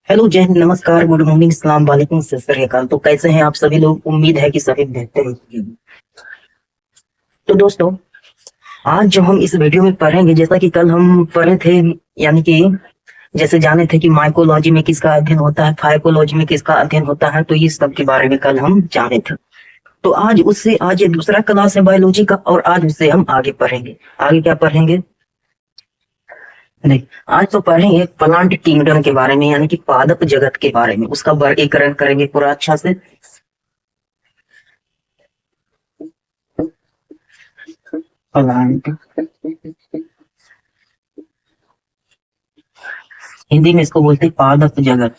Hello, जय हिंद, नमस्कार, good morning, सलाम वालेकुम, सत श्री अकाल। तो कैसे हैं आप सभी लोग? उम्मीद है कि सभी बेहतर हैं। तो दोस्तों, आज जो हम इस वीडियो में पढ़ेंगे, जैसा कि कल हम पढ़े थे, यानी कि जैसे जाने थे कि माइकोलॉजी में किसका अध्ययन होता है, फाइकोलॉजी में किसका अध्ययन होता है, तो ये सब के बारे में कल हम जाने थे। तो आज ये दूसरा क्लास है बायोलॉजी का, और आज उससे हम आगे पढ़ेंगे। आगे क्या पढ़ेंगे? नहीं, आज तो पढ़ेंगे प्लांट किंगडम के बारे में, यानी कि पादप जगत के बारे में। उसका वर्गीकरण करेंगे पूरा अच्छा से। प्लांट, हिंदी में इसको बोलते हैं पादप जगत।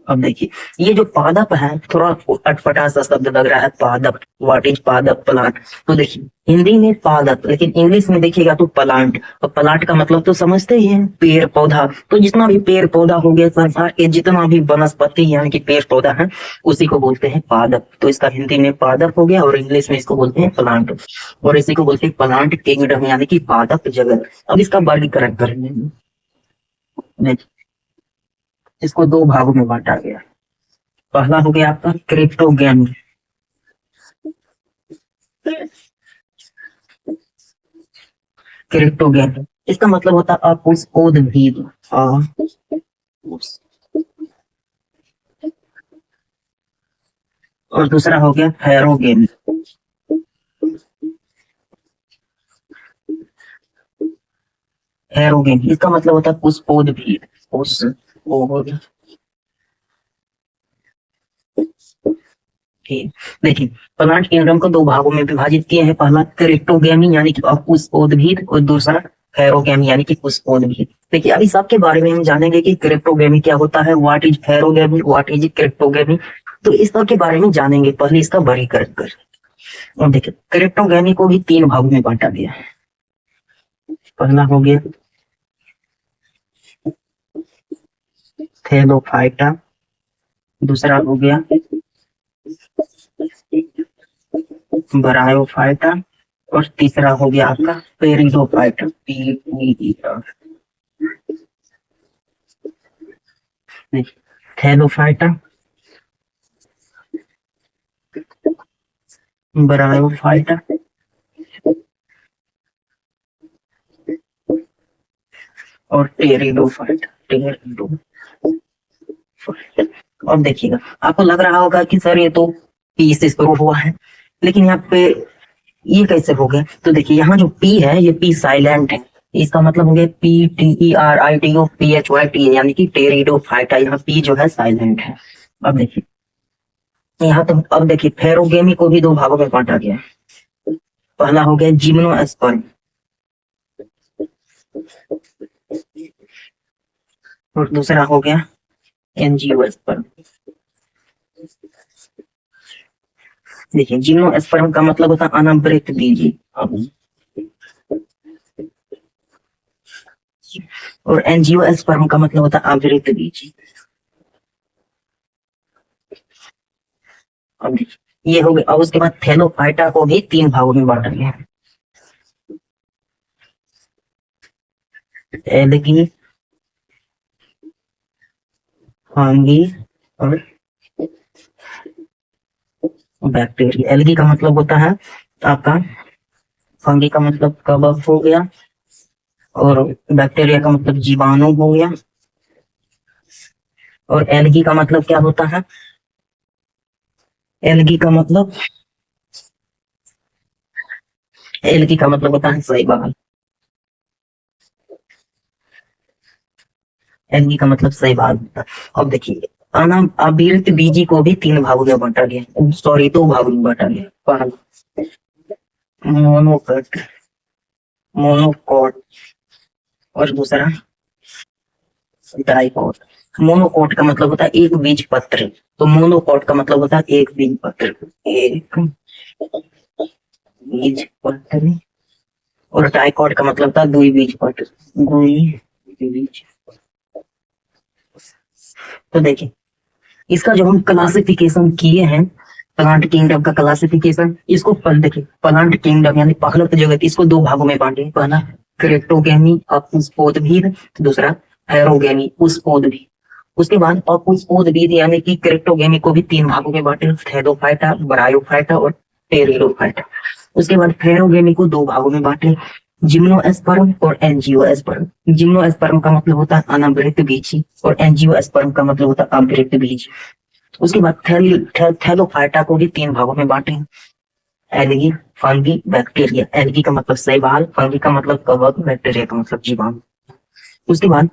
अब देखिए, ये जो पादप है, थोड़ा अटपटा सा शब्द लग रहा है, पादप। व्हाट इज पादप? प्लांट। तो देखिए, हिंदी में पादप, लेकिन इंग्लिश में देखिएगा तो प्लांट। और प्लांट का मतलब तो समझते ही हैं, पेड़ पौधा। तो जितना भी पेड़ पौधा हो गया, संसार के जितना भी वनस्पति यानी कि पेड़ पौधा है, उसी को बोलते हैं पादप। तो इसका हिंदी में पादप हो गया, और इंग्लिश में इसको बोलते हैं प्लांट। और इसी को बोलते हैं प्लांट किंगडम, यानी कि पादप जगत। अब इसका वर्गीकरण करेंगे। इसको दो भागों में बांटा गया। पहला हो गया आपका क्रिप्टोगैमी। क्रिप्टोगैमी, इसका मतलब होता है अपुष्पोद्भिद। और दूसरा हो गया हेरोगेमी। हेरोगेमी, इसका मतलब होता है पुष्पोद्भिद। पुष्पोद्भिद। देखिए, प्लांट किंगडम को दो भागों में विभाजित किए हैं। पहला क्रिप्टोगैमी यानी कि अपुष्पोद्भिद, और दूसरा हेरोगैमी यानी कि पुष्पोद्भिद। देखिए, अभी सबके बारे में हम जानेंगे कि क्रिप्टोगैमी क्या होता है, what is हेरोगैमी, what is cryptogamy. तो इस सब के बारे में जानेंगे, पहले इसका वर्गीकरण कर। और देखिए, क्रिप्टोगैमी को भी तीन भागों में बांटा गया है। पहला हो गया थैलोफाइटा, दूसरा हो गया ब्रायोफाइटा, और तीसरा हो गया आपका पेरिडोफाइटा। थैलोफाइटा, ब्रायोफाइटा, और टेरिडोफाइटा। अब देखिएगा, आपको लग रहा होगा कि सर ये तो पी से शुरू हुआ है, लेकिन यहाँ पे ये कैसे हो गया? तो देखिए, यहाँ जो पी है, ये पी साइलेंट है। इसका मतलब हो गया PTERIDOPHYTA, यानी कि टेरिडोफाइटा। यहाँ पी जो है साइलेंट है। अब देखिए, यहाँ तो अब देखिए, फेरोगेमी को भी दो भागों में बांटा गया है। पहला हो गया जिम्नोस्पर्म, और दूसरा हो गया एंजियोस्पर्म। देखिए, जिम्नोस्पर्म का मतलब होता है अनावृत बीजी, और एंजियोस्पर्म का मतलब होता है आवृत बीजी। अब देखिए, ये हो गया। अब उसके बाद थैलोफाइटा को भी तीन भागों में बांटा गया है। एल्गी, फंगी, और बैक्टीरिया। एल्गी का मतलब होता है आपका, फंगी का मतलब कवक हो गया, और बैक्टीरिया का मतलब जीवाणु हो गया। और एल्गी का मतलब क्या होता है? एल्गी का मतलब, एल्गी का मतलब होता है शैवाल। एल्गी का मतलब शैवाल होता है। अब देखिए, अनावृत बीजी को भी तीन भागों में बांटा गया, सॉरी, दो भागों में बांटा गया। पहला मोनोकट, मोनोकॉट, और दूसरा डाइकॉट। मोनोकॉट का मतलब होता है एक बीज पत्र। तो मोनोकॉट का मतलब होता है एक बीज पत्र, एक बीज पत्र। और डाइकॉट का मतलब था दुई बीज पत्र, दुई बीज। तो देखिए, इसका जो हम क्लासिफिकेशन किए हैं, प्लांट किंगडम का क्लासिफिकेशन, इसको देखिए, प्लांट किंगडम यानी पादप जगत, इसको दो भागों में बांटे। पहला क्रेप्टोगेमी अपुष्पोद्भिद, दूसरा फेरोगेमी पुष्पोद्भिद। उसके बाद अपुष्पोद्भिद यानी कि क्रेप्टोगेमी को भी 3 भागों में बांटे, थैलोफाइटा, ब्रायोफाइटा और टेरिडोफाइटा। उसके बाद फेरोगेमी को 2 भागों में बांटे, जिम्नोएस्पर्म और एंजियोएस्पर्म। जिम्नोएस्पर्म का मतलब होता है अनावृत बीजी और एंजियोएस्पर्म का मतलब होता है आवृत बीज। उसके बाद थैलोफाइटा को भी 3 भागों में बांटे, एल्गी, फंगी, बैक्टीरिया। एल्गी का मतलब शैवाल, फंगी का मतलब कवक, बैक्टीरिया का मतलब जीवाणु। उसके बाद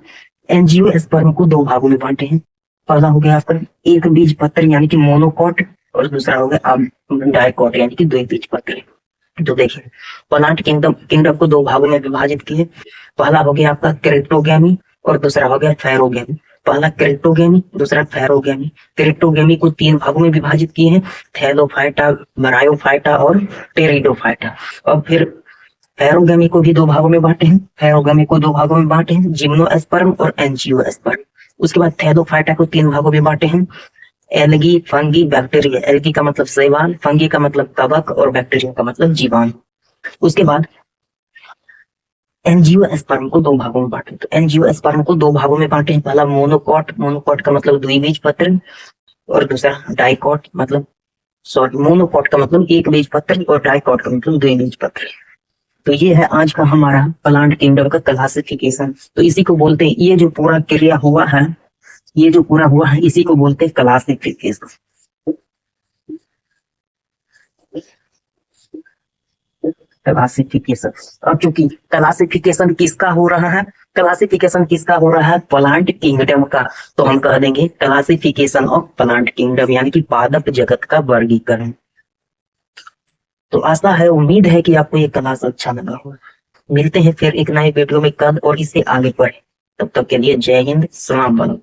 एंजियोस्पर्म को 2 भागों में बांटे हैं। पहला हो गया आपका एक बीज पत्र यानी कि मोनोकॉट और दूसरा हो गया डाइकॉट यानी कि 2 बीज पत्र। तो देखिए प्लांट किंगडम को 2 भागों में विभाजित किए। पहला हो गया आपका क्रेप्टोगेमी और दूसरा हो गया फेरोगेमी। पहला क्रेप्टोगेमी, दूसरा फेरोगेमी। क्रेप्टोगेमी को 3 भागों में विभाजित किए हैं, थैलोफाइटा, ब्रायोफाइटा और टेरिडोफाइटा। और फिर फेरोगेमी को भी 2 भागों में बांटे हैं। फेरोगेमी को 2 भागों में बांटे हैं, जिम्नोएस्पर्म और एंजियोस्पर्म। उसके बाद थैलोफाइटा को 3 भागों में बांटे हैं, एल्गी, फंगी, बैक्टीरिया। एल्गी का मतलब शैवाल, फंगी का मतलब कवक और बैक्टीरिया का मतलब जीवाणु। उसके बाद एंजियोस्पर्म को 2 भागों में बांटे। तो एंजियोस्पर्म को 2 भागों में बांटे हैं। पहला मोनोकॉट, मोनोकॉट का मतलब द्विबीजपत्र और दूसरा डाइकॉट मतलब मोनोकॉट का मतलब एक बीजपत्र और डाइकॉट का मतलब द्विबीजपत्र। तो ये है आज का हमारा प्लांट किंगडम का क्लासिफिकेशन। तो इसी को बोलते हैं, ये जो पूरा क्रिया हुआ है, ये जो पूरा हुआ है इसी को बोलते हैं क्लासिफिकेशन। क्लासिफिकेशन। अब चूंकि क्लासिफिकेशन किसका हो रहा है, क्लासिफिकेशन किसका हो रहा है, प्लांट किंगडम का, तो हम कह देंगे क्लासिफिकेशन ऑफ प्लांट किंगडम यानी कि पादप जगत का वर्गीकरण। तो आशा है, उम्मीद है कि आपको ये क्लास अच्छा लगा होगा। मिलते हैं फिर एक नए वीडियो में कल और इससे आगे बढ़े। तब तक के लिए जय हिंद, सलाम वालेकुम।